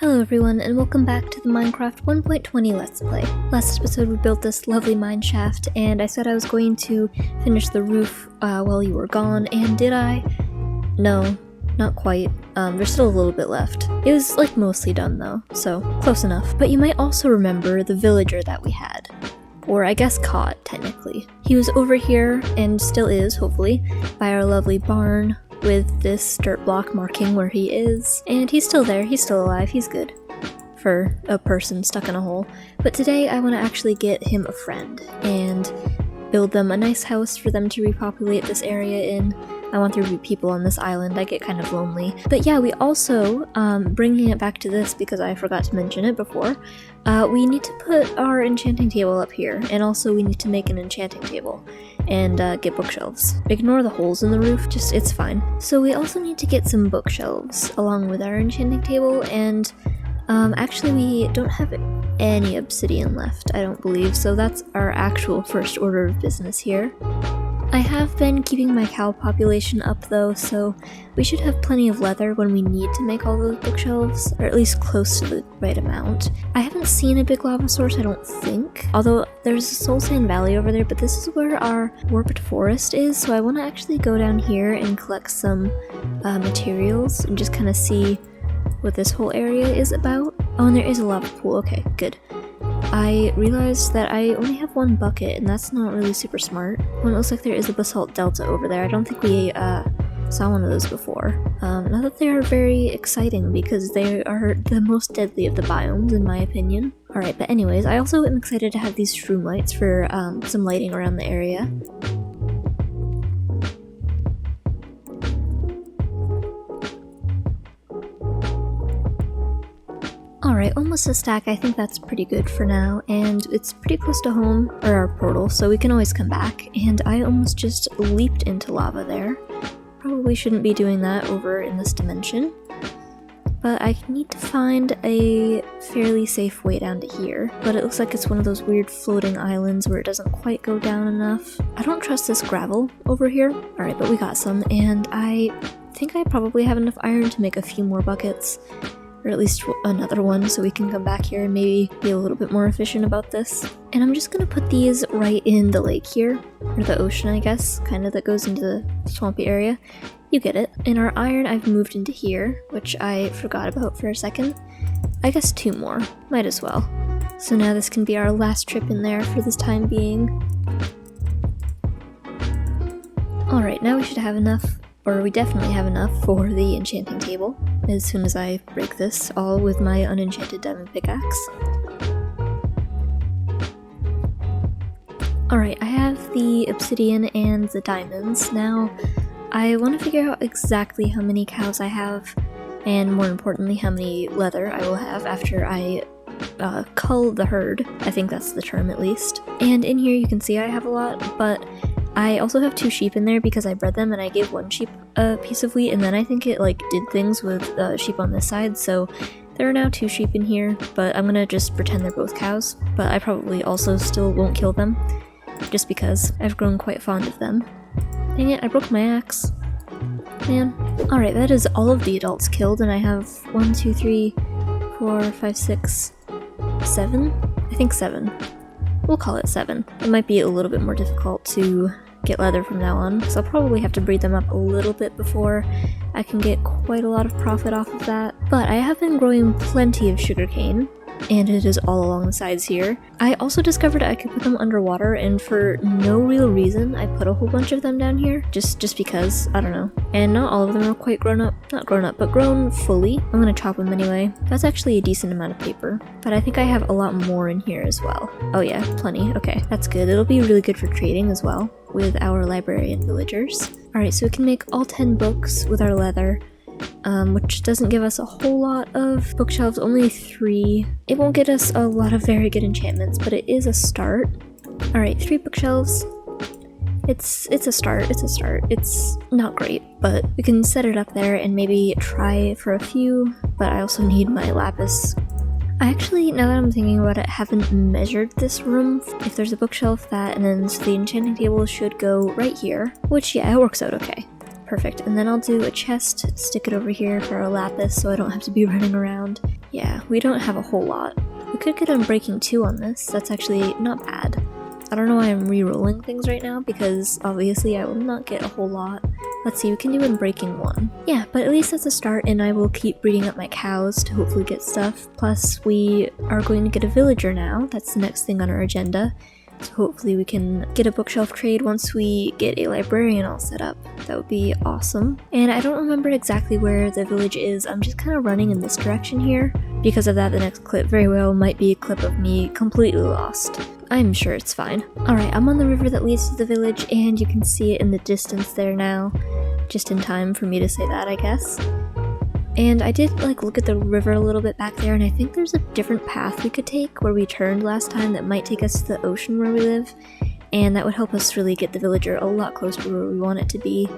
Hello everyone, and welcome back to the Minecraft 1.20 Let's Play. Last episode we built this lovely mine shaft, and I said I was going to finish the roof while you were gone, and did I? No, not quite. There's still a little bit left. It was like mostly done though, so close enough. But you might also remember the villager that we had. Or I guess caught, technically. He was over here, and still is, hopefully, by our lovely barn, with this dirt block marking where he is. And he's still there, he's still alive, he's good. For a person stuck in a hole. But today I want to actually get him a friend, and build them a nice house for them to repopulate this area in. I want there to be people on this island, I get kind of lonely. But yeah, we also, bringing it back to this because I forgot to mention it before, we need to put our enchanting table up here, and also we need to make an enchanting table, and get bookshelves. Ignore the holes in the roof, just it's fine. So we also need to get some bookshelves along with our enchanting table, and actually we don't have any obsidian left, I don't believe, so that's our actual first order of business here. I have been keeping my cow population up though, so we should have plenty of leather when we need to make all those bookshelves, or at least close to the right amount. I haven't seen a big lava source, I don't think, although there's a soul sand valley over there, but this is where our warped forest is, so I want to actually go down here and collect some materials and just kind of see what this whole area is about. Oh, and there is a lava pool, okay, good. I realized that I only have one bucket, and that's not really super smart. Well, it looks like there is a basalt delta over there. I don't think we saw one of those before. Not that they are very exciting, because they are the most deadly of the biomes, in my opinion. Alright, but anyways, I also am excited to have these shroom lights for some lighting around the area. Alright, almost a stack. I think that's pretty good for now, and it's pretty close to home, or our portal, so we can always come back, and I almost just leaped into lava there. Probably shouldn't be doing that over in this dimension, but I need to find a fairly safe way down to here, but it looks like it's one of those weird floating islands where it doesn't quite go down enough. I don't trust this gravel over here. Alright, but we got some, and I think I probably have enough iron to make a few more buckets. Or at least another one, so we can come back here and maybe be a little bit more efficient about this. And I'm just gonna put these right in the lake here, or the ocean I guess, kind of that goes into the swampy area. You get it. And our iron I've moved into here, which I forgot about for a second. I guess 2 more, might as well. So now this can be our last trip in there for this time being. Alright, now we should have enough, or we definitely have enough for the enchanting table, as soon as I break this all with my unenchanted diamond pickaxe. Alright, I have the obsidian and the diamonds. Now, I want to figure out exactly how many cows I have, and more importantly, how many leather I will have after I cull the herd. I think that's the term at least. And in here you can see I have a lot, but I also have 2 sheep in there because I bred them and I gave one sheep a piece of wheat, and then I think it like did things with sheep on this side, so there are now 2 sheep in here, but I'm gonna just pretend they're both cows. But I probably also still won't kill them, just because I've grown quite fond of them. Dang it, I broke my axe. Man. Alright, that is all of the adults killed, and I have 1, 2, 3, 4, 5, 6, 7? I think 7. We'll call it 7. It might be a little bit more difficult to get leather from now on, so I'll probably have to breed them up a little bit before I can get quite a lot of profit off of that. But I have been growing plenty of sugarcane, and it is all along the sides here. I also discovered I could put them underwater, and for no real reason I put a whole bunch of them down here, just because, I don't know. And not all of them are quite grown up, not grown up, but grown fully. I'm gonna chop them anyway. That's actually a decent amount of paper, but I think I have a lot more in here as well. Oh yeah, plenty, okay, that's good. It'll be really good for trading as well with our librarian villagers. Alright, so we can make all 10 books with our leather. Which doesn't give us a whole lot of bookshelves, only 3. It won't get us a lot of very good enchantments, but it is a start. Alright, 3 bookshelves. It's a start, it's a start. It's not great, but we can set it up there and maybe try for a few, but I also need my lapis. I actually, now that I'm thinking about it, haven't measured this room. If there's a bookshelf, that, and then so the enchanting table should go right here, which yeah, it works out okay. Perfect, and then I'll do a chest, stick it over here for our lapis so I don't have to be running around. Yeah, we don't have a whole lot. We could get Unbreaking 2 on this. That's actually not bad. I don't know why I'm re-rolling things right now, because obviously I will not get a whole lot. Let's see, we can do Unbreaking 1. Yeah, but at least that's a start, and I will keep breeding up my cows to hopefully get stuff. Plus, we are going to get a villager now. That's the next thing on our agenda. So hopefully we can get a bookshelf trade once we get a librarian all set up. That would be awesome. And I don't remember exactly where the village is. I'm just kind of running in this direction here. Because of that, the next clip very well might be a clip of me completely lost. I'm sure it's fine. Alright, I'm on the river that leads to the village, and you can see it in the distance there now. Just in time for me to say that, I guess. And I did look at the river a little bit back there, and I think there's a different path we could take where we turned last time that might take us to the ocean where we live, and that would help us really get the villager a lot closer to where we want it to be,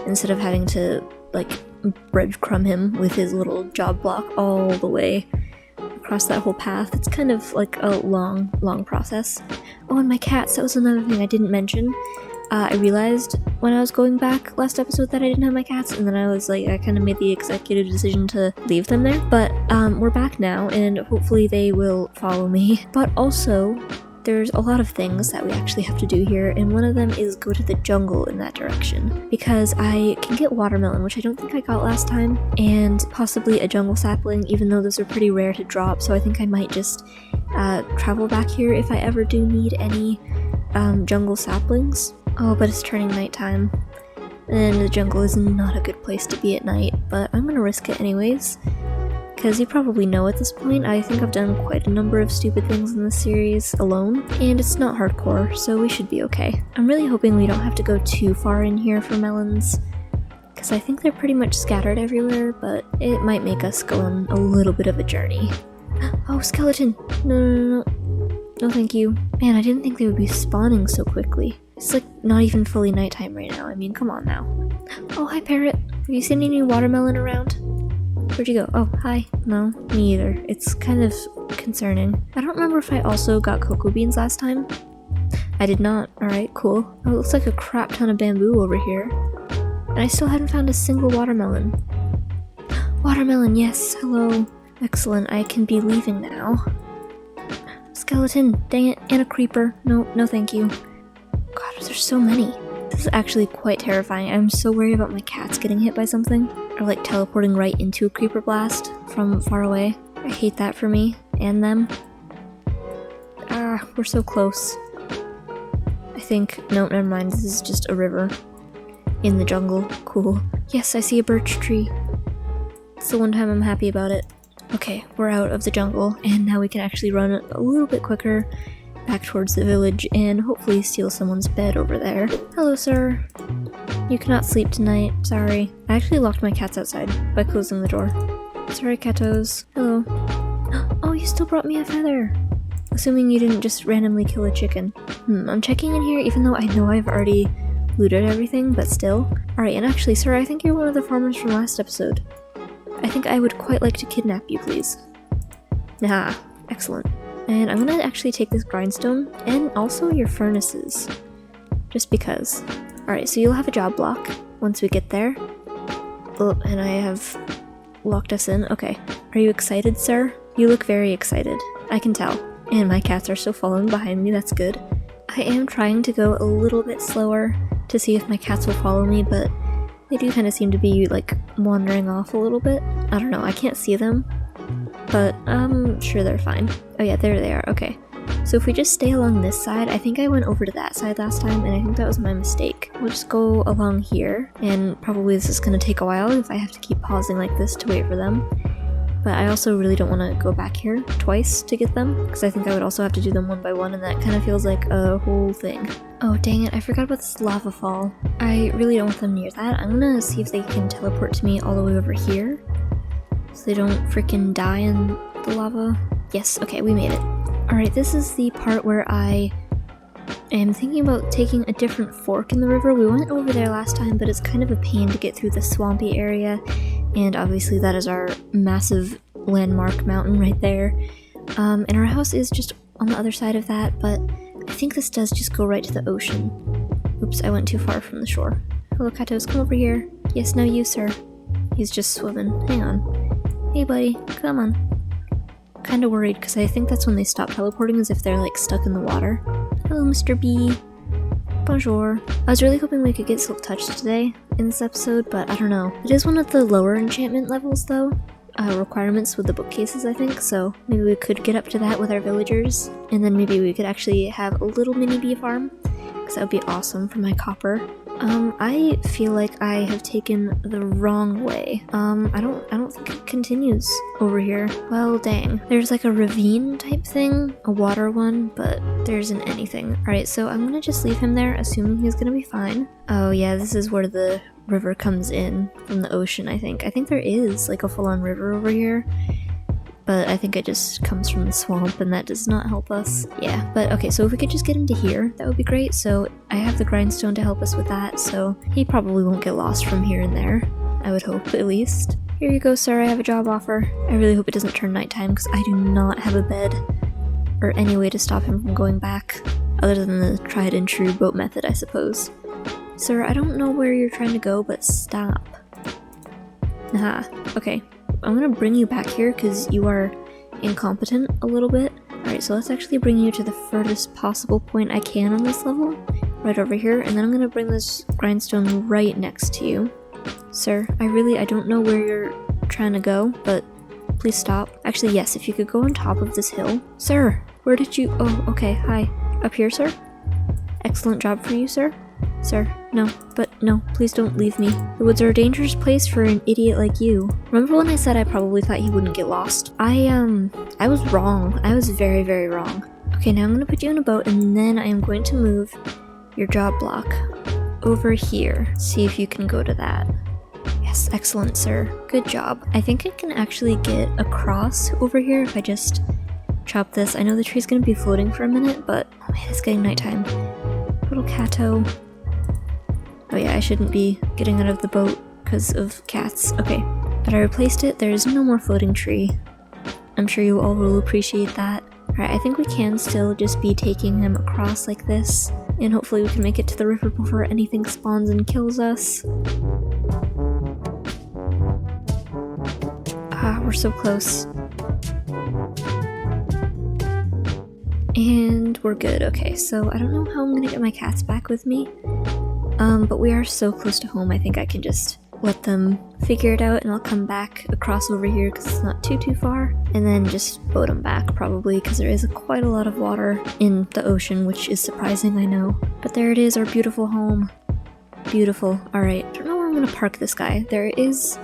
instead of having to breadcrumb him with his little job block all the way across that whole path. It's kind of like a long process. Oh, and my cats, that was another thing I didn't mention. I realized when I was going back last episode that I didn't have my cats, and then I kind of made the executive decision to leave them there. But we're back now, and hopefully they will follow me. But also, there's a lot of things that we actually have to do here, and one of them is go to the jungle in that direction. Because I can get watermelon, which I don't think I got last time, and possibly a jungle sapling, even though those are pretty rare to drop, so I think I might just travel back here if I ever do need any jungle saplings. Oh, but it's turning nighttime, and the jungle is not a good place to be at night, but I'm gonna risk it anyways, because you probably know at this point, I think I've done quite a number of stupid things in this series alone, and it's not hardcore, so we should be okay. I'm really hoping we don't have to go too far in here for melons, because I think they're pretty much scattered everywhere, but it might make us go on a little bit of a journey. Oh, skeleton! No. No thank you. Man, I didn't think they would be spawning so quickly. It's not even fully nighttime right now. I mean, come on now. Oh, hi parrot. Have you seen any watermelon around? Where'd you go? Oh, hi. No, me either. It's kind of concerning. I don't remember if I also got cocoa beans last time. I did not. Alright, cool. Oh, it looks like a crap ton of bamboo over here. And I still haven't found a single watermelon. Watermelon, yes. Hello. Excellent. I can be leaving now. Skeleton, dang it, and a creeper. No thank you. God, there's so many. This is actually quite terrifying. I'm so worried about my cats getting hit by something, or teleporting right into a creeper blast from far away. I hate that for me, and them. Ah, we're so close. I think, no, never mind, this is just a river. In the jungle, cool. Yes, I see a birch tree. It's the one time I'm happy about it. Okay, we're out of the jungle, and now we can actually run a little bit quicker back towards the village and hopefully steal someone's bed over there. Hello, sir. You cannot sleep tonight. Sorry. I actually locked my cats outside by closing the door. Sorry, catos. Hello. Oh, you still brought me a feather. Assuming you didn't just randomly kill a chicken. I'm checking in here even though I know I've already looted everything, but still. Alright, and actually, sir, I think you're one of the farmers from last episode. I think I would quite like to kidnap you, please. Nah, excellent. And I'm gonna actually take this grindstone, and also your furnaces. Just because. Alright, so you'll have a job block once we get there. Oh, and I have locked us in. Okay. Are you excited, sir? You look very excited. I can tell. And my cats are still following behind me, that's good. I am trying to go a little bit slower to see if my cats will follow me, but they do kind of seem to be, wandering off a little bit. I don't know, I can't see them, but I'm sure they're fine. Oh yeah, there they are, okay. So if we just stay along this side, I think I went over to that side last time, and I think that was my mistake. We'll just go along here, and probably this is going to take a while if I have to keep pausing like this to wait for them. But I also really don't want to go back here twice to get them, because I think I would also have to do them one by one, and that kind of feels like a whole thing. Oh dang it, I forgot about this lava fall. I really don't want them near that. I'm gonna see if they can teleport to me all the way over here, so they don't freaking die in the lava. Yes, okay, we made it. Alright, this is the part where I am thinking about taking a different fork in the river. We went over there last time, but it's kind of a pain to get through the swampy area, and obviously that is our massive landmark mountain right there. And our house is just on the other side of that, but I think this does just go right to the ocean. Oops, I went too far from the shore. Hello, Katos, come over here. Yes, no, you, sir. He's just swimming. Hang on. Hey, buddy, come on. kind of worried because I think that's when they stop teleporting, is if they're like stuck in the water. Hello, Mr. B. Bonjour. I was really hoping we could get Silk Touch today in this episode, but I don't know. It is one of the lower enchantment levels though. Requirements with the bookcases, I think, so maybe we could get up to that with our villagers, and then maybe we could actually have a little mini bee farm, because that would be awesome for my copper. I feel like I have taken the wrong way. I don't think it continues over here. Well, dang. There's like a ravine type thing, a water one, but there isn't anything. Alright, so I'm gonna just leave him there, assuming he's gonna be fine. Oh yeah, this is where the river comes in from the ocean, I think. I think there is like a full-on river over here, but I think it just comes from the swamp and that does not help us. Yeah, but okay, so if we could just get him to here, that would be great. So I have the grindstone to help us with that, so he probably won't get lost from here and there. I would hope, at least. Here you go, sir, I have a job offer. I really hope it doesn't turn nighttime because I do not have a bed or any way to stop him from going back, other than the tried and true boat method, I suppose. Sir, I don't know where you're trying to go, but stop. Aha, okay. I'm gonna bring you back here because you are incompetent a little bit. Alright, so let's actually bring you to the furthest possible point I can on this level, right over here, and then I'm gonna bring this grindstone right next to you. Sir, I don't know where you're trying to go, but please stop. Actually, yes, if you could go on top of this hill. Sir, where did you— oh, okay, hi. Up here, sir? Excellent job for you, sir. Sir, no, please don't leave me. The woods are a dangerous place for an idiot like you. Remember when I said I probably thought he wouldn't get lost? I was wrong. I was very, very wrong. Okay, now I'm gonna put you in a boat and then I am going to move your job block over here. See if you can go to that. Yes, excellent, sir. Good job. I think I can actually get across over here if I just chop this. I know the tree's gonna be floating for a minute, but oh man, it's getting nighttime. Little catto. Oh yeah, I shouldn't be getting out of the boat because of cats. Okay, but I replaced it. There is no more floating tree. I'm sure you all will appreciate that. Alright, I think we can still just be taking him across like this, and hopefully we can make it to the river before anything spawns and kills us. Ah, we're so close. And we're good. Okay, so I don't know how I'm gonna get my cats back with me. But we are so close to home, I think I can just let them figure it out and I'll come back across over here because it's not too far, and then just boat them back probably because there is quite a lot of water in the ocean, which is surprising, I know. But there it is, our beautiful home. Beautiful. Alright, I don't know where I'm gonna park this guy. There is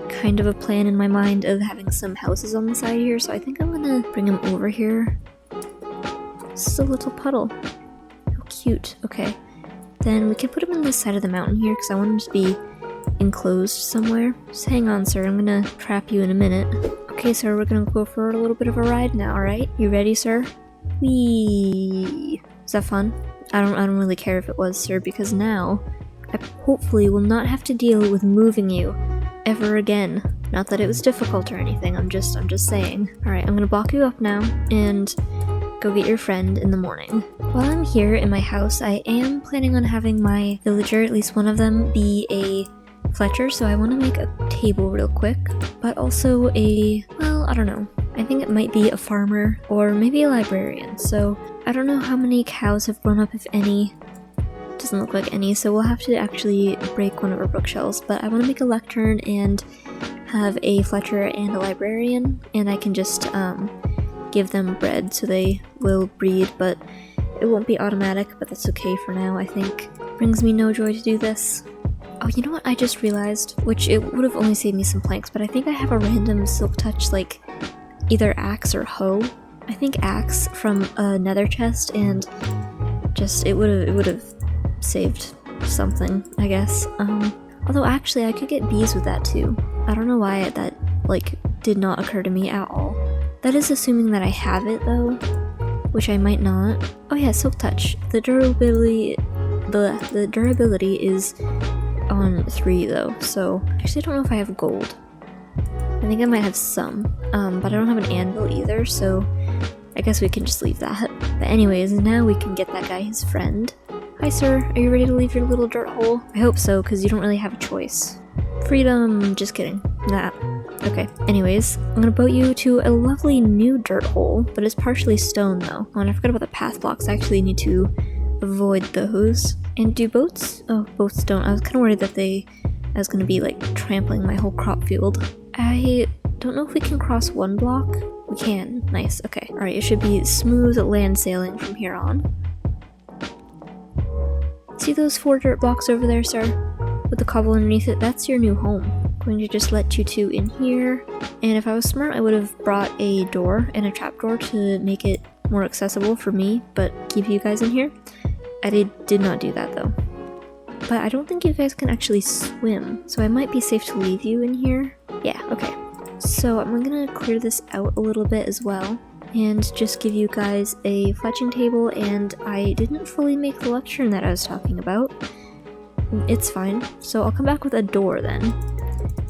kind of a plan in my mind of having some houses on the side here, so I think I'm gonna bring him over here. This is a little puddle. How cute. Okay. Then we can put him on this side of the mountain here because I want him to be enclosed somewhere. Just hang on, sir. I'm gonna trap you in a minute. Okay, sir, we're gonna go for a little bit of a ride now, alright? You ready, sir? Whee! Is that fun? I don't really care if it was, sir, because now I hopefully will not have to deal with moving you ever again. Not that it was difficult or anything, I'm just saying. Alright, I'm gonna block you up now and go get your friend in the morning. While I'm here in my house, I am planning on having my villager, at least one of them, be a Fletcher, so I want to make a table real quick, but also well, I don't know. I think it might be a farmer or maybe a librarian, so I don't know how many cows have grown up, if any. Doesn't look like any, so we'll have to actually break one of our bookshelves, but I want to make a lectern and have a Fletcher and a librarian, and I can just give them bread so they will breed, but it won't be automatic, but that's okay for now, I think. Brings me no joy to do this. Oh, you know what I just realized? Which it would have only saved me some planks, but I think I have a random Silk Touch, like, either axe or hoe. I think axe from a nether chest, and just, it would have saved something, I guess. Although actually I could get bees with that too. I don't know why that, like, did not occur to me at all. That is assuming that I have it though, which I might not. Oh yeah, Silk Touch. The durability is on 3 though, so actually I don't know if I have gold. I think I might have some, but I don't have an anvil either, so I guess we can just leave that. But anyways, now we can get that guy his friend. Hi sir, are you ready to leave your little dirt hole? I hope so, because you don't really have a choice. Freedom! Just kidding. Nah. Okay, anyways, I'm gonna boat you to a lovely new dirt hole, but it's partially stone though. Oh, and I forgot about the path blocks. I actually need to avoid those. And do boats? Oh, boats don't. I was kind of worried that I was gonna be like trampling my whole crop field. I don't know if we can cross one block. We can. Nice. Okay. Alright, it should be smooth land sailing from here on. See those 4 dirt blocks over there, sir? With the cobble underneath it? That's your new home. I'm going to just let you 2 in here. And if I was smart, I would have brought a door and a trapdoor to make it more accessible for me, but keep you guys in here. I did not do that though. But I don't think you guys can actually swim, so I might be safe to leave you in here. Yeah, okay. So I'm gonna clear this out a little bit as well, and just give you guys a fletching table, and I didn't fully make the lectern that I was talking about. It's fine. So I'll come back with a door then.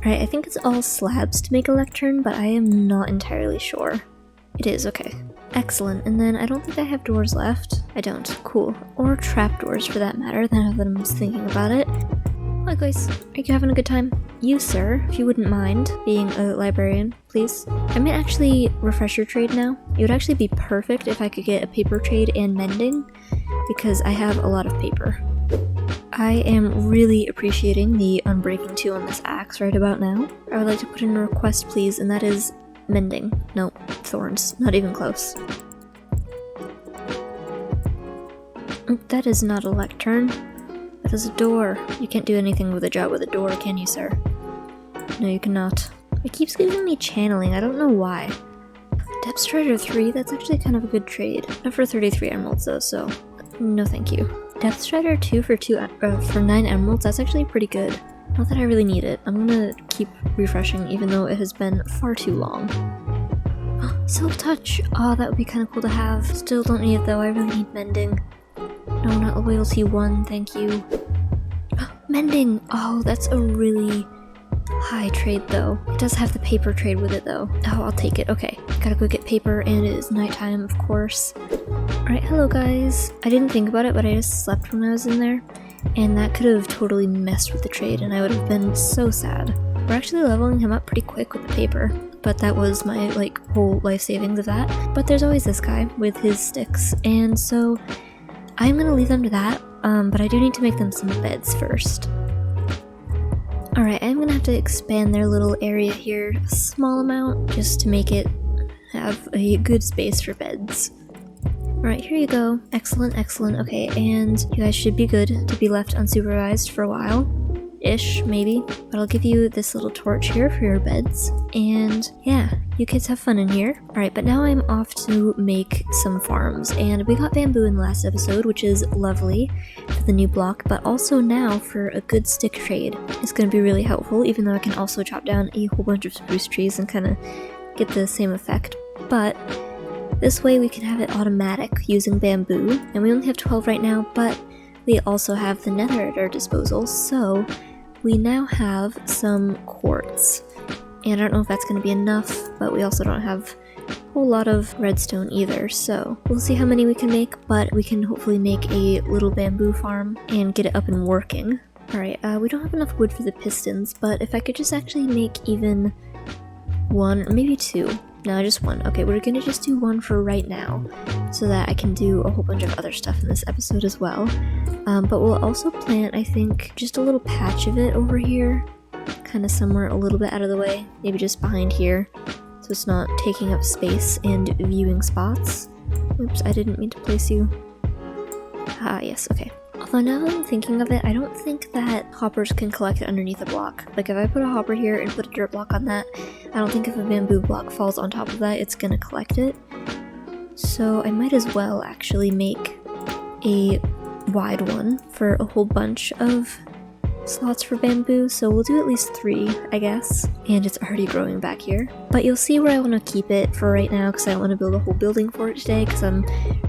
Alright, I think it's all slabs to make a lectern, but I am not entirely sure. It is, okay. Excellent, and then I don't think I have doors left. I don't. Cool. Or trapdoors for that matter, now that I'm thinking about it. Hi guys, are you having a good time? You, sir, if you wouldn't mind being a librarian, please. I might actually refresh your trade now. It would actually be perfect if I could get a paper trade and mending, because I have a lot of paper. I am really appreciating the unbreaking 2 on this axe right about now. I would like to put in a request, please, and that is mending. No, thorns. Not even close. That is not a lectern. That is a door. You can't do anything with a job with a door, can you, sir? No, you cannot. It keeps giving me channeling. I don't know why. Depth Strider 3? That's actually kind of a good trade. Not for 33 emeralds though, so no thank you. Depth Strider 2 for 9 emeralds? That's actually pretty good. Not that I really need it. I'm gonna keep refreshing even though it has been far too long. Silk Touch! Oh, that would be kind of cool to have. Still don't need it though. I really need mending. No, not loyalty 1, thank you. Mending! Oh, that's a really high trade though. It does have the paper trade with it though. Oh, I'll take it. Okay, gotta go get paper, and it is nighttime, of course. Alright, hello guys. I didn't think about it, but I just slept when I was in there, and that could have totally messed with the trade, and I would have been so sad. We're actually leveling him up pretty quick with the paper, but that was my, whole life savings of that. But there's always this guy with his sticks, and so I'm gonna leave them to that, but I do need to make them some beds first. Alright, I'm gonna have to expand their little area here a small amount, just to make it have a good space for beds. Alright, here you go. Excellent, excellent. Okay, and you guys should be good to be left unsupervised for a while. Ish, maybe. But I'll give you this little torch here for your beds. And yeah, you kids have fun in here. Alright, but now I'm off to make some farms. And we got bamboo in the last episode, which is lovely for the new block. But also now for a good stick trade. It's going to be really helpful, even though I can also chop down a whole bunch of spruce trees and kind of get the same effect. But this way we can have it automatic using bamboo. And we only have 12 right now, but we also have the nether at our disposal. So we now have some quartz, and I don't know if that's going to be enough, but we also don't have a whole lot of redstone either, so we'll see how many we can make, but we can hopefully make a little bamboo farm and get it up and working. Alright, we don't have enough wood for the pistons, but if I could just actually make even 1, or maybe 2. No, just 1. Okay, we're gonna just do 1 for right now, so that I can do a whole bunch of other stuff in this episode as well. But we'll also plant, I think, just a little patch of it over here, kind of somewhere a little bit out of the way, maybe just behind here, so it's not taking up space and viewing spots. Oops, I didn't mean to place you. Ah, yes, okay. Although now that I'm thinking of it, I don't think that hoppers can collect it underneath a block. Like if I put a hopper here and put a dirt block on that, I don't think if a bamboo block falls on top of that, it's gonna collect it. So I might as well actually make a wide one for a whole bunch of slots for bamboo, so we'll do at least 3, I guess. And it's already growing back here. But you'll see where I want to keep it for right now, because I don't want to build a whole building for it today, because I'm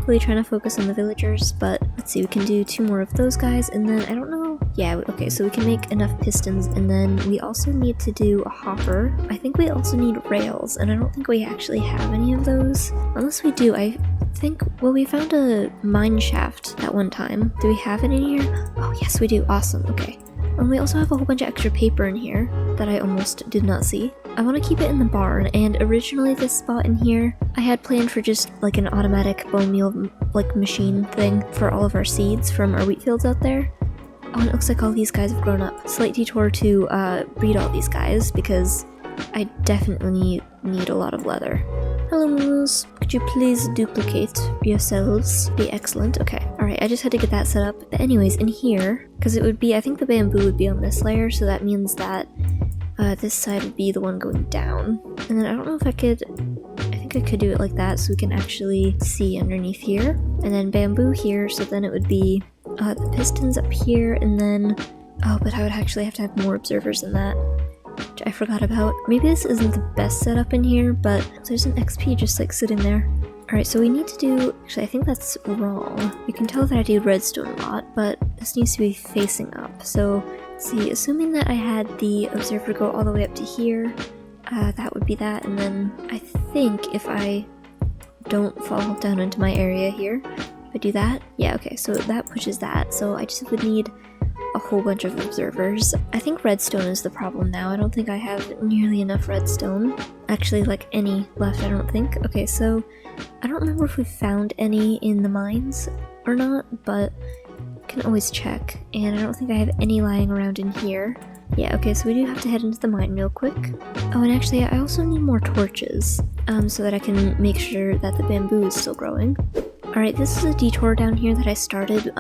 really trying to focus on the villagers. But let's see, we can do 2 more of those guys, and then I don't know. Yeah, okay, so we can make enough pistons, and then we also need to do a hopper. I think we also need rails, and I don't think we actually have any of those. Unless we do, I think, well, we found a mine shaft that one time. Do we have it in here? Oh, yes, we do. Awesome, okay. And we also have a whole bunch of extra paper in here that I almost did not see. I want to keep it in the barn, and originally this spot in here, I had planned for just like an automatic bone meal like machine thing for all of our seeds from our wheat fields out there. Oh, and it looks like all these guys have grown up. Slight detour to breed all these guys because I definitely need a lot of leather. Hello, Moose. Could you please duplicate yourselves? Be excellent. Okay. Alright, I just had to get that set up. But anyways, in here, because it would be, I think the bamboo would be on this layer, so that means that this side would be the one going down. And then I don't know if I think I could do it like that so we can actually see underneath here. And then bamboo here, so then it would be the pistons up here, and then... Oh, but I would actually have to have more observers than that, which I forgot about. Maybe this isn't the best setup in here, but there's an XP just like sitting there. Alright, so we need to do... Actually, I think that's wrong. You can tell that I do redstone a lot, but this needs to be facing up. So, let's see, assuming that I had the observer go all the way up to here, that would be that, and then I think if I don't fall down into my area here, if I do that, yeah, okay, so that pushes that, so I just would need a whole bunch of observers. I think redstone is the problem now. I don't think I have nearly enough redstone. Actually, like any left, I don't think. Okay, so I don't remember if we found any in the mines or not, but I can always check. And I don't think I have any lying around in here. Yeah, okay, so we do have to head into the mine real quick. Oh, and actually, I also need more torches, so that I can make sure that the bamboo is still growing. Alright, this is a detour down here that I started,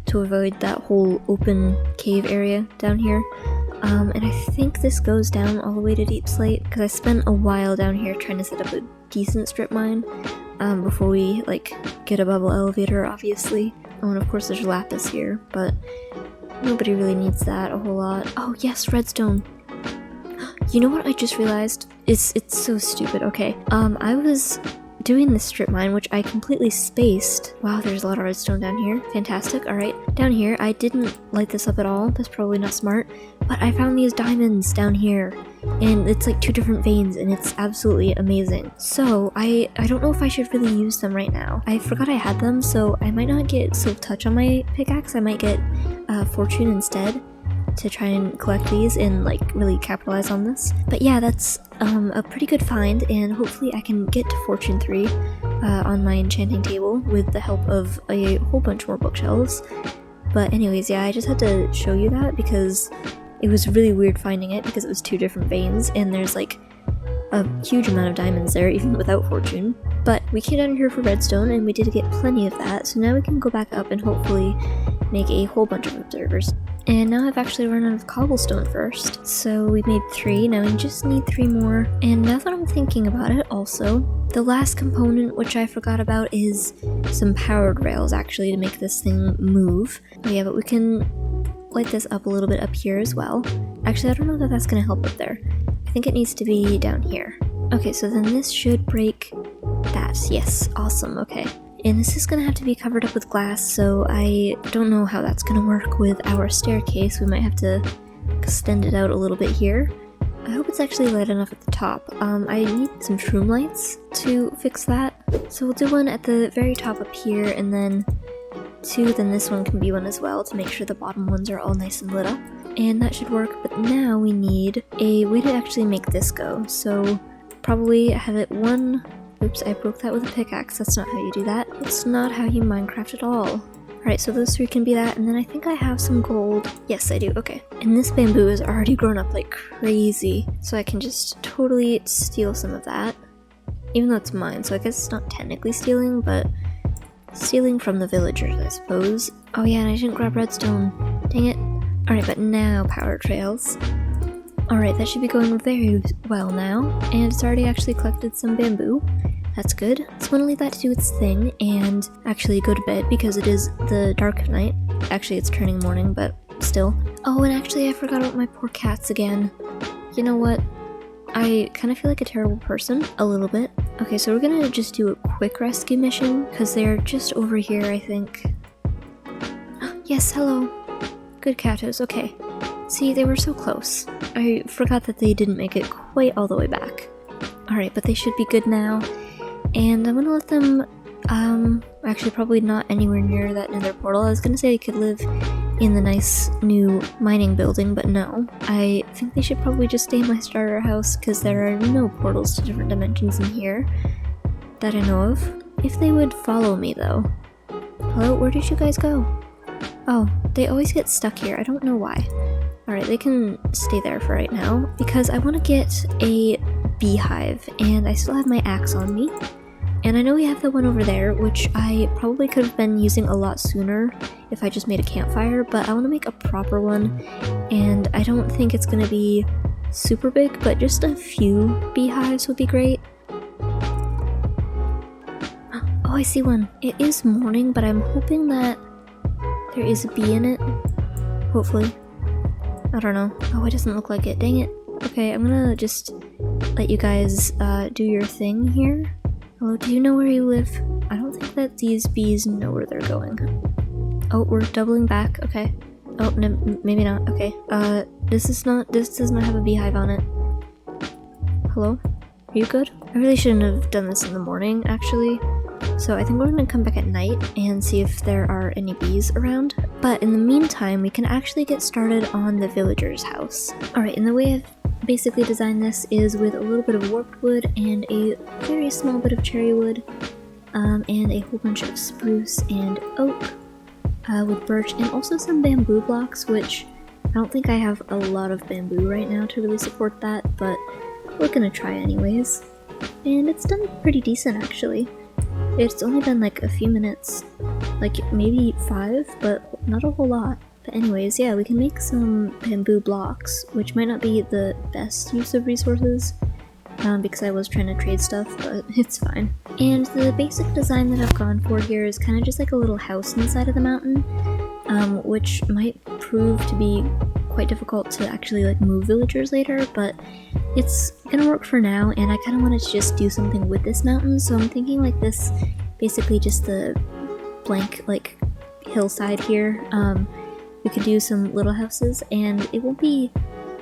to avoid that whole open cave area down here. And I think this goes down all the way to Deep Slate, because I spent a while down here trying to set up a decent strip mine, before we, like, get a bubble elevator, obviously. Oh, and of course there's lapis here, but nobody really needs that a whole lot. Oh, yes, redstone! You know what I just realized? It's so stupid. Okay, I was doing this strip mine, which I completely spaced. Wow, there's a lot of redstone down here. Fantastic. Alright, down here, I didn't light this up at all. That's probably not smart. But I found these diamonds down here. And it's like 2 different veins, and it's absolutely amazing. So, I don't know if I should really use them right now. I forgot I had them, so I might not get Silk Touch on my pickaxe. I might get Fortune instead, to try and collect these and like really capitalize on this. But yeah, that's a pretty good find, and hopefully I can get to Fortune 3 on my enchanting table with the help of a whole bunch more bookshelves. But anyways, yeah, I just had to show you that because it was really weird finding it because it was 2 different veins and there's like a huge amount of diamonds there even without Fortune. But we came down here for redstone and we did get plenty of that, so now we can go back up and hopefully make a whole bunch of observers. And now I've actually run out of cobblestone first, so we made 3, now we just need 3 more. And now that I'm thinking about it also, the last component which I forgot about is some powered rails actually to make this thing move. Oh yeah, but we can light this up a little bit up here as well. Actually, I don't know that that's going to help up there. I think it needs to be down here. Okay, so then this should break that. Yes, awesome, okay. And this is going to have to be covered up with glass, so I don't know how that's going to work with our staircase. We might have to extend it out a little bit here. I hope it's actually light enough at the top. I need some shroom lights to fix that. So we'll do one at the very top up here, and then 2, then this one can be one as well to make sure the bottom ones are all nice and lit up. And that should work, but now we need a way to actually make this go. So probably have it 1... Oops, I broke that with a pickaxe. That's not how you do that. That's not how you Minecraft at all. Alright, so those 3 can be that, and then I think I have some gold. Yes, I do, okay. And this bamboo is already grown up like crazy, so I can just totally steal some of that. Even though it's mine, so I guess it's not technically stealing, but stealing from the villagers, I suppose. Oh yeah, and I didn't grab redstone. Dang it. Alright, but now power trails. Alright, that should be going very well now, and it's already actually collected some bamboo. That's good. So I'm gonna leave that to do its thing and actually go to bed because it is the dark of night. Actually, it's turning morning, but still. Oh, and actually I forgot about my poor cats again. You know what? I kind of feel like a terrible person, a little bit. Okay, so we're gonna just do a quick rescue mission because they're just over here, I think. Yes, hello. Good catos, okay. See, they were so close. I forgot that they didn't make it quite all the way back. Alright, but they should be good now. And I'm gonna let them, actually probably not anywhere near that nether portal. I was gonna say they could live in the nice new mining building, but no. I think they should probably just stay in my starter house because there are no portals to different dimensions in here that I know of. If they would follow me though. Hello, where did you guys go? Oh, they always get stuck here. I don't know why. Alright, they can stay there for right now because I want to get a beehive and I still have my axe on me. And I know we have the one over there, which I probably could have been using a lot sooner if I just made a campfire, but I want to make a proper one, and I don't think it's going to be super big, but just a few beehives would be great. Oh, I see one. It is morning, but I'm hoping that there is a bee in it. Hopefully. I don't know. Oh, it doesn't look like it. Dang it. Okay, I'm gonna just let you guys do your thing here. Hello, do you know where you live? I don't think that these bees know where they're going. Oh, we're doubling back. Okay. Oh, no, maybe not. Okay. This does not have a beehive on it. Hello? Are you good? I really shouldn't have done this in the morning, actually. So I think we're gonna come back at night and see if there are any bees around. But in the meantime, we can actually get started on the villager's house. Alright, and the way I've basically designed this is with a little bit of warped wood and a very small bit of cherry wood, and a whole bunch of spruce and oak, with birch, and also some bamboo blocks, which I don't think I have a lot of bamboo right now to really support that, but we're gonna try anyways. And it's done pretty decent actually. It's only been like a few minutes, like maybe 5, but not a whole lot. But anyways, yeah, we can make some bamboo blocks, which might not be the best use of resources, because I was trying to trade stuff, but it's fine. And the basic design that I've gone for here is kind of just like a little house inside of the mountain, which might prove to be quite difficult to actually like move villagers later, but it's gonna work for now, and I kind of wanted to just do something with this mountain, so I'm thinking like this, basically just the blank like hillside here. We could do some little houses, and it won't be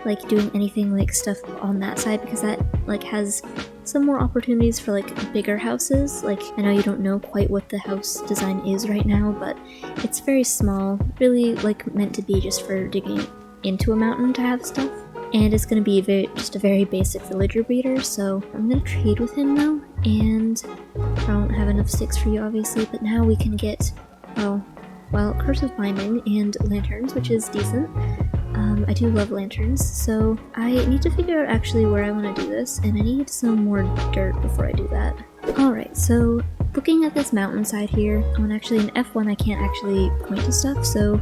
like doing anything like stuff on that side because that like has some more opportunities for like bigger houses. Like I know you don't know quite what the house design is right now, but it's very small, really like meant to be just for digging into a mountain to have stuff. And it's going to be just a very basic villager breeder, so I'm going to trade with him now, and I don't have enough sticks for you obviously, but now we can get, well, Curse of Binding and lanterns, which is decent. I do love lanterns, so I need to figure out actually where I want to do this, and I need some more dirt before I do that. Alright, so looking at this mountainside here, actually in F1 I can't actually point to stuff, so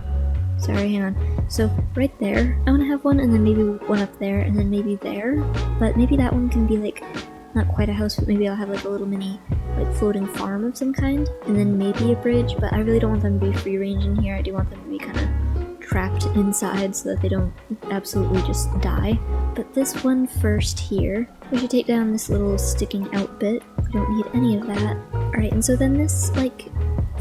sorry, hang on. So right there, I want to have one, and then maybe one up there, and then maybe there, but maybe that one can be like, not quite a house, but maybe I'll have like a little mini like floating farm of some kind, and then maybe a bridge, but I really don't want them to be free range in here. I do want them to be kind of trapped inside so that they don't absolutely just die. But this one first here, we should take down this little sticking out bit. We don't need any of that. Alright, and so then this like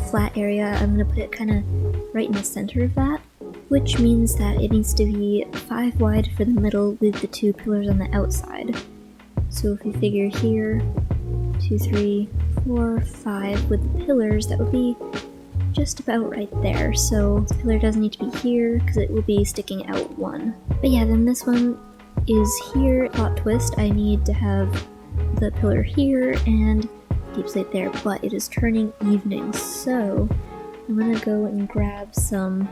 flat area, I'm gonna put it kind of right in the center of that, which means that it needs to be 5 wide for the middle with the 2 pillars on the outside. So if you figure here, 2, 3, 4, 5 with the pillars, that would be just about right there. So this pillar doesn't need to be here because it will be sticking out 1. But yeah, then this one is here. Plot twist, I need to have the pillar here and deep slate there, but it is turning evening, so I'm gonna go and grab some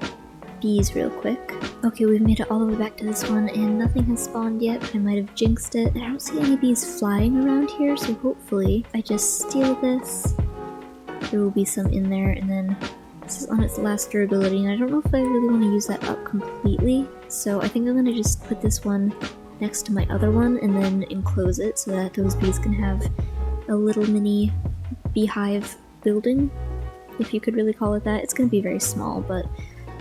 bees real quick. Okay, we've made it all the way back to this one and nothing has spawned yet. I might have jinxed it. I don't see any bees flying around here, so hopefully if I just steal this, there will be some in there, and then this is on its last durability, and I don't know if I really want to use that up completely, so I think I'm going to just put this one next to my other one and then enclose it so that those bees can have a little mini beehive building, if you could really call it that. It's going to be very small, but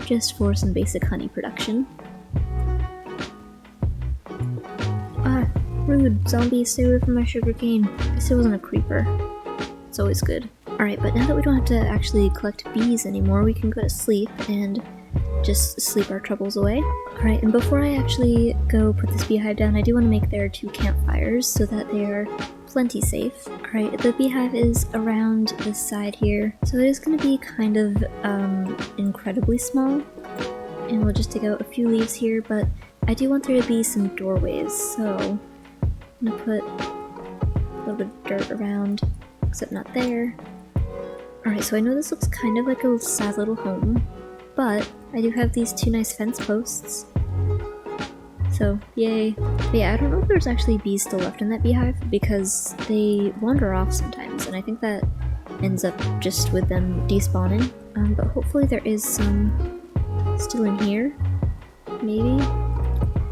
just for some basic honey production. Ah, rude. Zombie, stay away from my sugarcane. At least it wasn't a creeper. It's always good. Alright, but now that we don't have to actually collect bees anymore, we can go to sleep and just sleep our troubles away. Alright, and before I actually go put this beehive down, I do want to make there 2 campfires so that they are plenty safe. Alright, the beehive is around this side here, so it is going to be kind of incredibly small, And we'll just dig out a few leaves here, but I do want there to be some doorways, so I'm gonna put a little bit of dirt around, except not there. Alright, so I know this looks kind of like a sad little home, but I do have these 2 nice fence posts. So, yay. But yeah, I don't know if there's actually bees still left in that beehive, because they wander off sometimes, and I think that ends up just with them despawning. But hopefully there is some still in here. Maybe?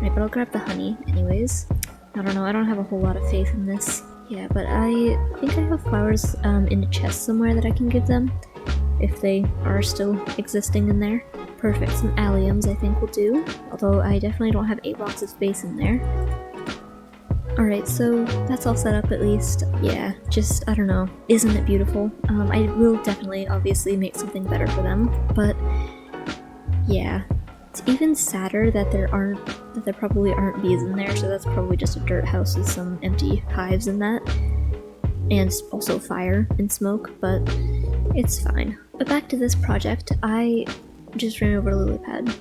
Right, but I'll grab the honey anyways. I don't know, I don't have a whole lot of faith in this. Yeah, but I think I have flowers in a chest somewhere that I can give them, if they are still existing in there. Perfect, some alliums I think will do, although I definitely don't have 8 blocks of space in there. Alright, so that's all set up at least. Yeah, just, I don't know, isn't it beautiful? I will definitely, obviously, make something better for them, but yeah. It's even sadder that there probably aren't bees in there, so that's probably just a dirt house with some empty hives in that. And also fire and smoke, but it's fine. But back to this project, I just ran over a lily pad.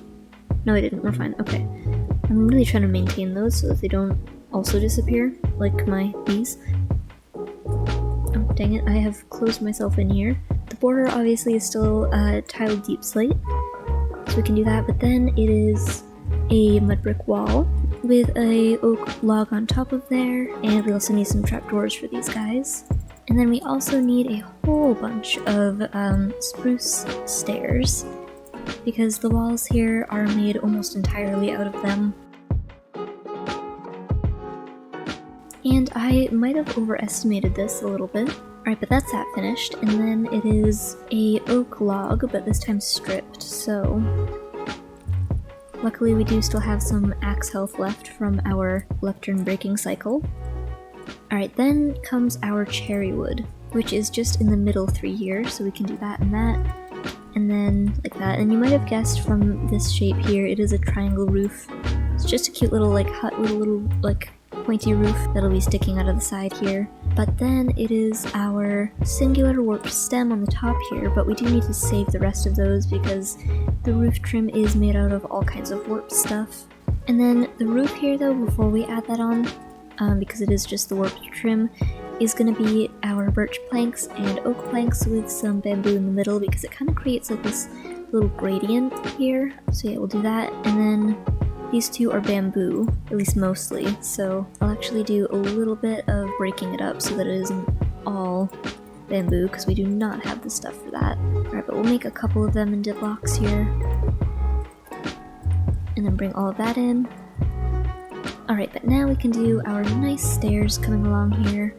No, I didn't, we're fine, okay. I'm really trying to maintain those so that they don't also disappear, like my bees. Oh, dang it, I have closed myself in here. The border obviously is still tiled deep slate, so we can do that, but then it is a mud brick wall with a oak log on top of there, and we also need some trapdoors for these guys. And then we also need a whole bunch of spruce stairs, because the walls here are made almost entirely out of them. And I might have overestimated this a little bit. Alright, but that's that finished, and then it is a oak log, but this time stripped, so luckily we do still have some axe health left from our lectern breaking cycle. Alright, then comes our cherry wood, which is just in the middle 3 here, so we can do that and that, and then like that. And you might have guessed from this shape here, it is a triangle roof. It's just a cute little like hut with a little like pointy roof that'll be sticking out of the side here. But then it is our singular warped stem on the top here, but we do need to save the rest of those because the roof trim is made out of all kinds of warped stuff. And then the roof here though, before we add that on, because it is just the warped trim, is going to be our birch planks and oak planks with some bamboo in the middle because it kind of creates like this little gradient here. So yeah, we'll do that. And then these two are bamboo, at least mostly, so I'll actually do a little bit of breaking it up so that it isn't all bamboo, because we do not have the stuff for that. Alright, but we'll make a couple of them into blocks here, and then bring all of that in. Alright, but now we can do our nice stairs coming along here.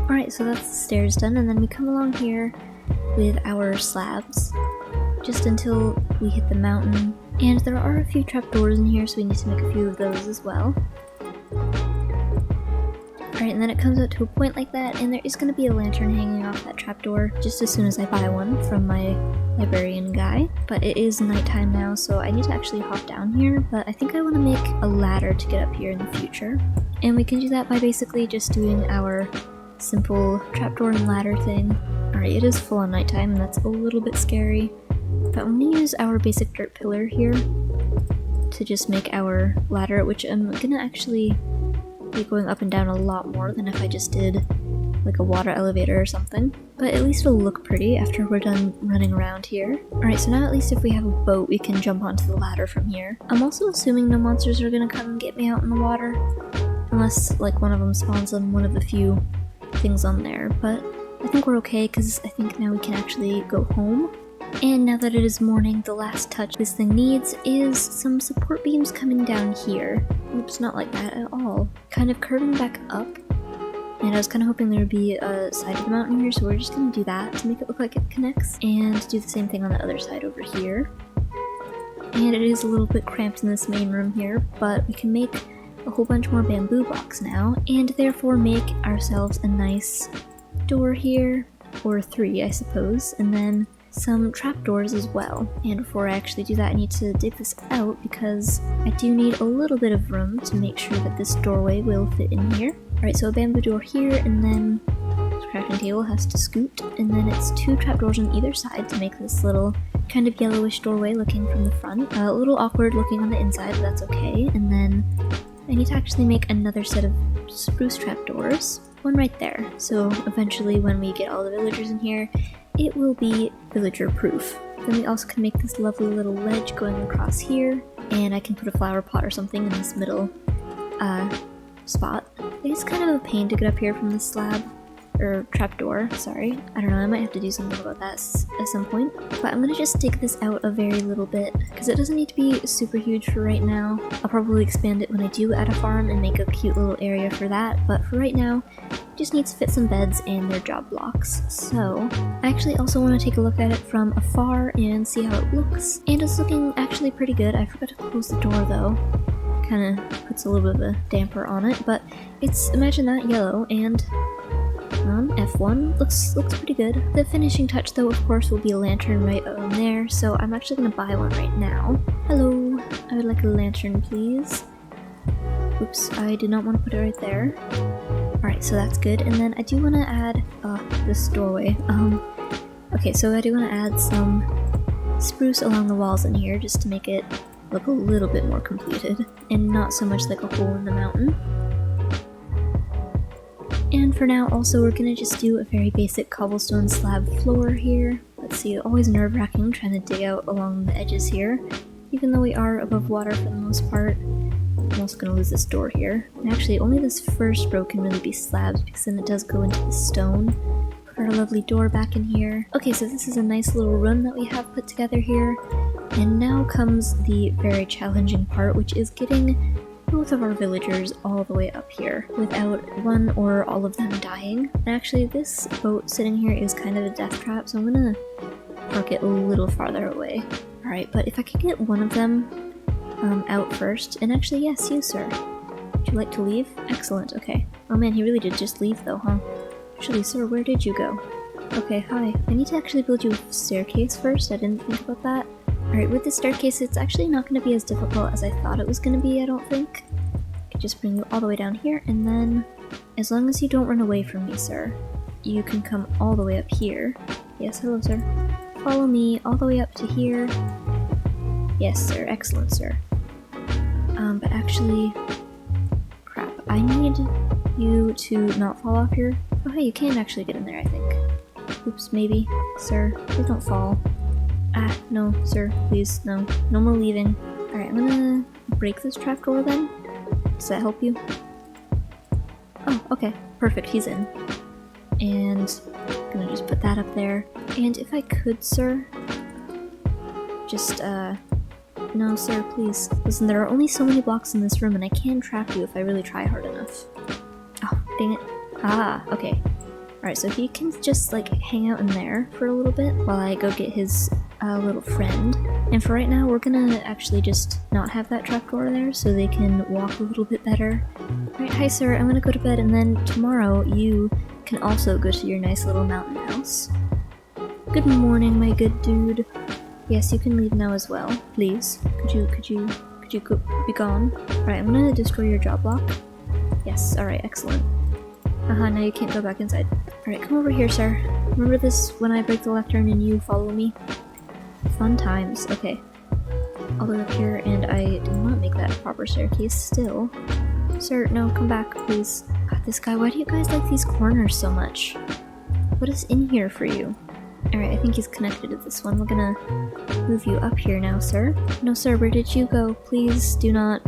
Alright, so that's the stairs done, and then we come along here with our slabs, just until we hit the mountain. And there are a few trapdoors in here, so we need to make a few of those as well. Alright, and then it comes out to a point like that, and there is going to be a lantern hanging off that trapdoor just as soon as I buy one from my librarian guy. But it is nighttime now, so I need to actually hop down here, but I think I want to make a ladder to get up here in the future. And we can do that by basically just doing our simple trapdoor and ladder thing. Alright, it is full on nighttime, and that's a little bit scary, but I'm going to use our basic dirt pillar here to just make our ladder, which I'm going to actually be going up and down a lot more than if I just did like a water elevator or something, but at least it'll look pretty after we're done running around here. Alright, so now at least if we have a boat, we can jump onto the ladder from here. I'm also assuming no monsters are going to come and get me out in the water, unless like one of them spawns on one of the few things on there, but I think we're okay because I think now we can actually go home. And now that it is morning, the last touch this thing needs is some support beams coming down here. Oops, not like that at all. Kind of curving back up. And I was kind of hoping there would be a side of the mountain here, so we're just going to do that to make it look like it connects. And do the same thing on the other side over here. And it is a little bit cramped in this main room here, but we can make a whole bunch more bamboo blocks now, and therefore make ourselves a nice door here, or 3 I suppose, and then some trapdoors as well. And before I actually do that, I need to dig this out because I do need a little bit of room to make sure that this doorway will fit in here. Alright, so a bamboo door here, and then crafting table has to scoot, and then it's 2 trapdoors on either side to make this little kind of yellowish doorway looking from the front. A little awkward looking on the inside, but that's okay. And then I need to actually make another set of spruce trapdoors. One right there. So eventually when we get all the villagers in here, it will be villager proof. Then we also can make this lovely little ledge going across here, and I can put a flower pot or something in this middle spot. It's kind of a pain to get up here from this slab, or trapdoor, sorry. I don't know, I might have to do something about that at some point. But I'm gonna just dig this out a very little bit, because it doesn't need to be super huge for right now. I'll probably expand it when I do add a farm and make a cute little area for that, but for right now, it just needs to fit some beds and their job blocks. So, I actually also want to take a look at it from afar and see how it looks. And it's looking actually pretty good. I forgot to close the door though. Kind of puts a little bit of a damper on it, but it's, imagine that, yellow, and F1 looks pretty good. The finishing touch though, of course, will be a lantern right on there, so I'm actually gonna buy one right now. Hello, I would like a lantern, please. Oops, I did not want to put it right there. Alright, so that's good, and then I do want to add, this doorway. Okay, so I do want to add some spruce along the walls in here, just to make it look a little bit more completed, and not so much like a hole in the mountain. And for now, also, we're gonna just do a very basic cobblestone slab floor here. Let's see, always nerve-wracking trying to dig out along the edges here. Even though we are above water for the most part. I'm also gonna lose this door here. And actually, only this first row can really be slabs, because then it does go into the stone. Put our lovely door back in here. Okay, so this is a nice little room that we have put together here. And now comes the very challenging part, which is getting both of our villagers all the way up here without one or all of them dying. And actually, this boat sitting here is kind of a death trap, so I'm gonna park it a little farther away. Alright, but if I could get one of them out first, and actually, yes, you, sir. Would you like to leave? Excellent, okay. Oh man, he really did just leave though, huh? Actually, sir, where did you go? Okay, hi. I need to actually build you a staircase first, I didn't think about that. Alright, with the staircase, it's actually not going to be as difficult as I thought it was going to be, I don't think. I could just bring you all the way down here, and then, as long as you don't run away from me, sir, you can come all the way up here. Yes, hello, sir. Follow me all the way up to here. Yes, sir, excellent, sir. But actually, crap, I need you to not fall off here. Oh, hey, you can actually get in there, I think. Oops, maybe. Sir, please don't fall. Ah, no, sir, please, no. No more leaving. Alright, I'm gonna break this trapdoor then. Does that help you? Oh, okay. Perfect, he's in. And I'm gonna just put that up there. And if I could, sir, just, no, sir, please. Listen, there are only so many blocks in this room, and I can trap you if I really try hard enough. Oh, dang it. Ah, okay. Alright, so he can just, like, hang out in there for a little bit while I go get his little friend. And for right now, we're gonna actually just not have that trapdoor there so they can walk a little bit better. Alright, hi sir, I'm gonna go to bed, and then tomorrow you can also go to your nice little mountain house. Good morning, my good dude. Yes, you can leave now as well, please. Could you be gone? Alright, I'm gonna destroy your job block. Yes, alright, excellent. Now you can't go back inside. Alright, come over here, sir. Remember this when I break the lectern and you follow me? Fun times. Okay. All the way up here, and I did not make that proper staircase still. Sir, no, come back, please. God, this guy, why do you guys like these corners so much? What is in here for you? Alright, I think he's connected to this one. We're gonna move you up here now, sir. No, sir, where did you go? Please do not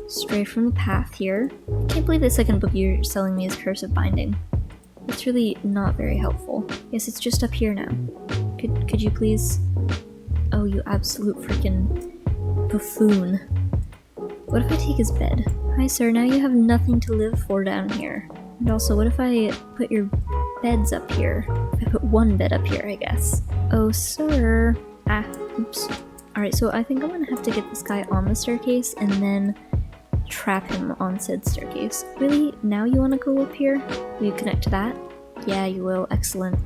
stray from the path here. I can't believe the second book you're selling me is Curse of Binding. It's really not very helpful. Yes, it's just up here now. Could you please? Oh, you absolute freaking buffoon. What if I take his bed? Hi, sir, now you have nothing to live for down here. And also, what if I put your beds up here? If I put one bed up here, I guess. Oh, sir. Ah, oops. Alright, so I think I'm gonna have to get this guy on the staircase and then trap him on said staircase. Really? Now you want to go up here? Will you connect to that? Yeah, you will. Excellent.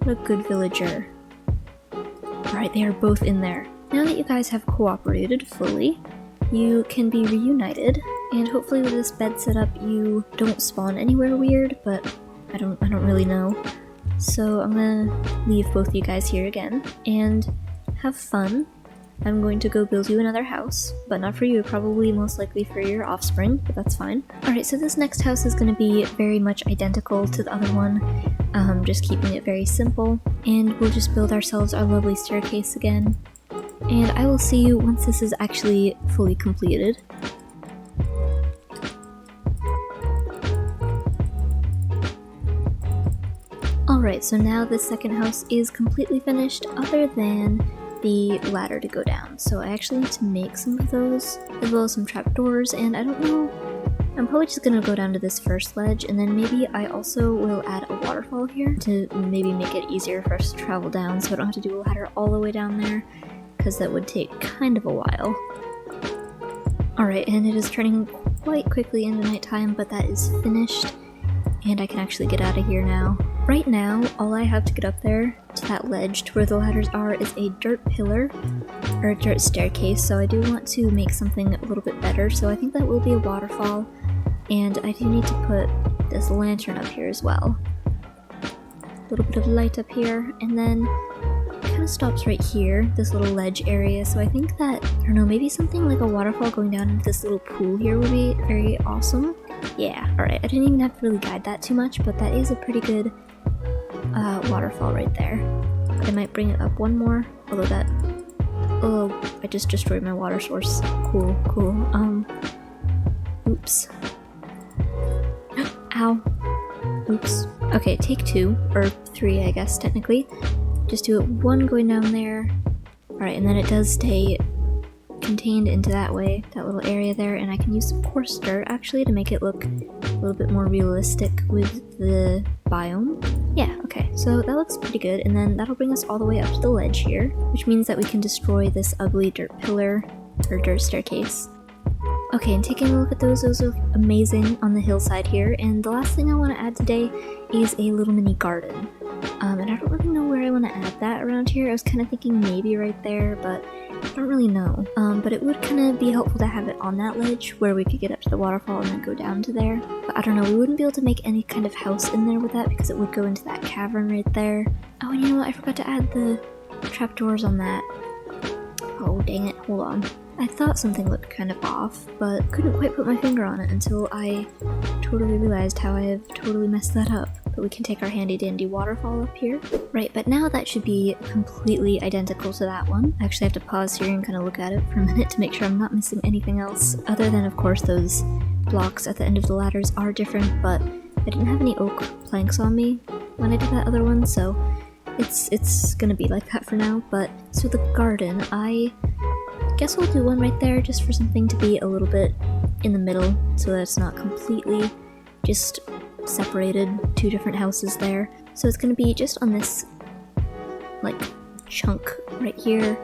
What a good villager. Alright, they are both in there. Now that you guys have cooperated fully, you can be reunited, and hopefully with this bed setup you don't spawn anywhere weird, but I don't really know. So I'm gonna leave both of you guys here again and have fun. I'm going to go build you another house, but not for you, probably most likely for your offspring, but that's fine. Alright, so this next house is going to be very much identical to the other one, just keeping it very simple, and we'll just build ourselves our lovely staircase again. And I will see you once this is actually fully completed. Alright, so now this second house is completely finished, other than the ladder to go down. So I actually need to make some of those, as well as some trapdoors, and I don't know, I'm probably just gonna go down to this first ledge, and then maybe I also will add a waterfall here to maybe make it easier for us to travel down so I don't have to do a ladder all the way down there, because that would take kind of a while. Alright, and it is turning quite quickly into nighttime, but that is finished, and I can actually get out of here now. Right now, all I have to get up there to that ledge to where the ladders are is a dirt pillar, or a dirt staircase, so I do want to make something a little bit better, so I think that will be a waterfall, and I do need to put this lantern up here as well. A little bit of light up here, and then it kind of stops right here, this little ledge area, so I think that, I don't know, maybe something like a waterfall going down into this little pool here would be very awesome. Yeah, alright, I didn't even have to really guide that too much, but that is a pretty good waterfall right there. I might bring it up one more, although that... Oh, I just destroyed my water source. Cool. Oops. Ow. Oops. Okay, take 2, or 3 I guess, technically. Just do it 1 going down there. Alright, and then it does stay contained into that way, that little area there, and I can use some coarse dirt actually to make it look a little bit more realistic with the biome. Yeah, okay, so that looks pretty good, and then that'll bring us all the way up to the ledge here, which means that we can destroy this ugly dirt pillar, or dirt staircase. Okay, and taking a look at those look amazing on the hillside here, and the last thing I want to add today is a little mini garden. And I don't really know where I want to add that around here. I was kind of thinking maybe right there, but I don't really know. But it would kind of be helpful to have it on that ledge where we could get up to the waterfall and then go down to there. But I don't know, we wouldn't be able to make any kind of house in there with that because it would go into that cavern right there. Oh, and you know what? I forgot to add the trapdoors on that. Oh, dang it. Hold on. I thought something looked kind of off, but couldn't quite put my finger on it until I totally realized how I have totally messed that up. But we can take our handy dandy waterfall up here. Right, but now that should be completely identical to that one. I actually have to pause here and kind of look at it for a minute to make sure I'm not missing anything else, other than of course those blocks at the end of the ladders are different, but I didn't have any oak planks on me when I did that other one, so it's gonna be like that for now. But so the garden, I guess we'll do one right there just for something to be a little bit in the middle so that it's not completely just separated, 2 different houses there. So it's gonna be just on this like chunk right here.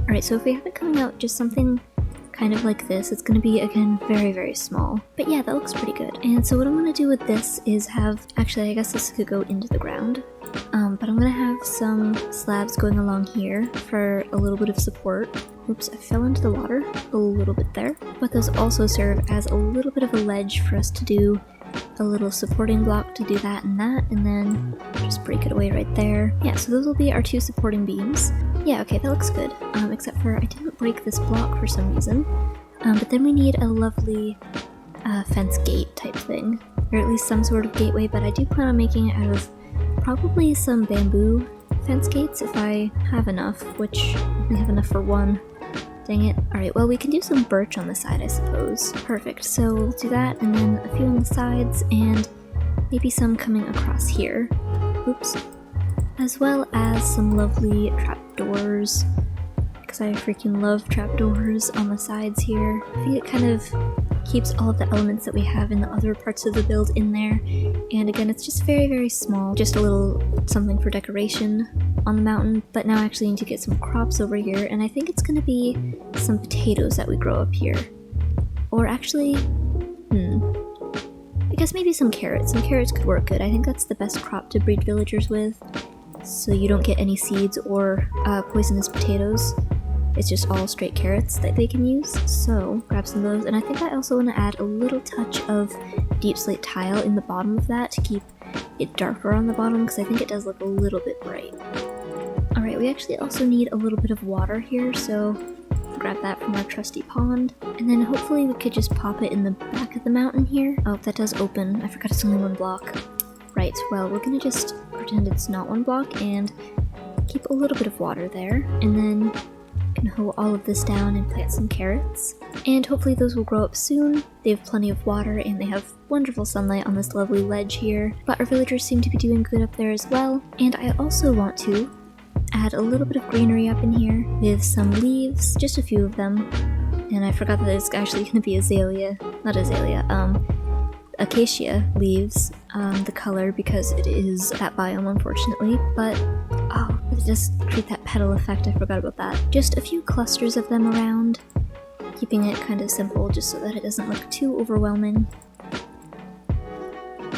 Alright, so if we have it coming out just something kind of like this, it's gonna be again very small. But yeah, that looks pretty good. And so what I'm gonna do with this is have, actually I guess this could go into the ground. But I'm gonna have some slabs going along here for a little bit of support. Oops, I fell into the water a little bit there. But those also serve as a little bit of a ledge for us to do a little supporting block to do that, and then just break it away right there. Yeah, so those will be our 2 supporting beams. Yeah, okay, that looks good. Except for I didn't break this block for some reason. But then we need a lovely fence gate type thing, or at least some sort of gateway, but I do plan on making it out of probably some bamboo fence gates if I have enough, which we have enough for 1. Dang it. Alright, well we can do some birch on the side I suppose. Perfect, so we'll do that, and then a few on the sides, and maybe some coming across here. Oops. As well as some lovely trapdoors, because I freaking love trapdoors on the sides here. I think it kind of keeps all of the elements that we have in the other parts of the build in there, and again it's just very small, just a little something for decoration on the mountain. But now I actually need to get some crops over here, and I think it's gonna be some potatoes that we grow up here. Or actually, I guess maybe some carrots. Some carrots could work good. I think that's the best crop to breed villagers with, so you don't get any seeds or poisonous potatoes. It's just all straight carrots that they can use, so grab some of those. And I think I also want to add a little touch of deep slate tile in the bottom of that to keep it darker on the bottom because I think it does look a little bit bright. Alright, we actually also need a little bit of water here, so grab that from our trusty pond. And then hopefully we could just pop it in the back of the mountain here. Oh, that does open. I forgot it's only one block. Right, well, we're gonna just pretend it's not one block and keep a little bit of water there. And then can hoe all of this down and plant some carrots. And hopefully those will grow up soon. They have plenty of water and they have wonderful sunlight on this lovely ledge here. But our villagers seem to be doing good up there as well. And I also want to add a little bit of greenery up in here with some leaves, just a few of them. And I forgot that it's actually going to be acacia leaves, the color, because it is that biome, unfortunately. But, oh, it just create that petal effect, I forgot about that. Just a few clusters of them around, keeping it kind of simple just so that it doesn't look too overwhelming.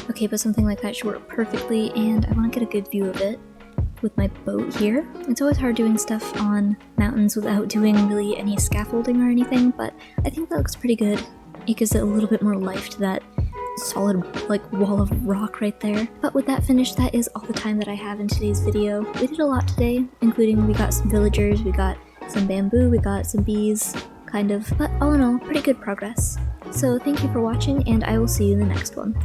Okay, but something like that should work perfectly, and I want to get a good view of it with my boat here. It's always hard doing stuff on mountains without doing really any scaffolding or anything, but I think that looks pretty good. It gives it a little bit more life to that solid wall of rock right there. But with that finished, that is all the time that I have in today's video. We did a lot today, including we got some villagers, we got some bamboo, we got some bees, kind of, but all in all, pretty good progress. So thank you for watching, and I will see you in the next one.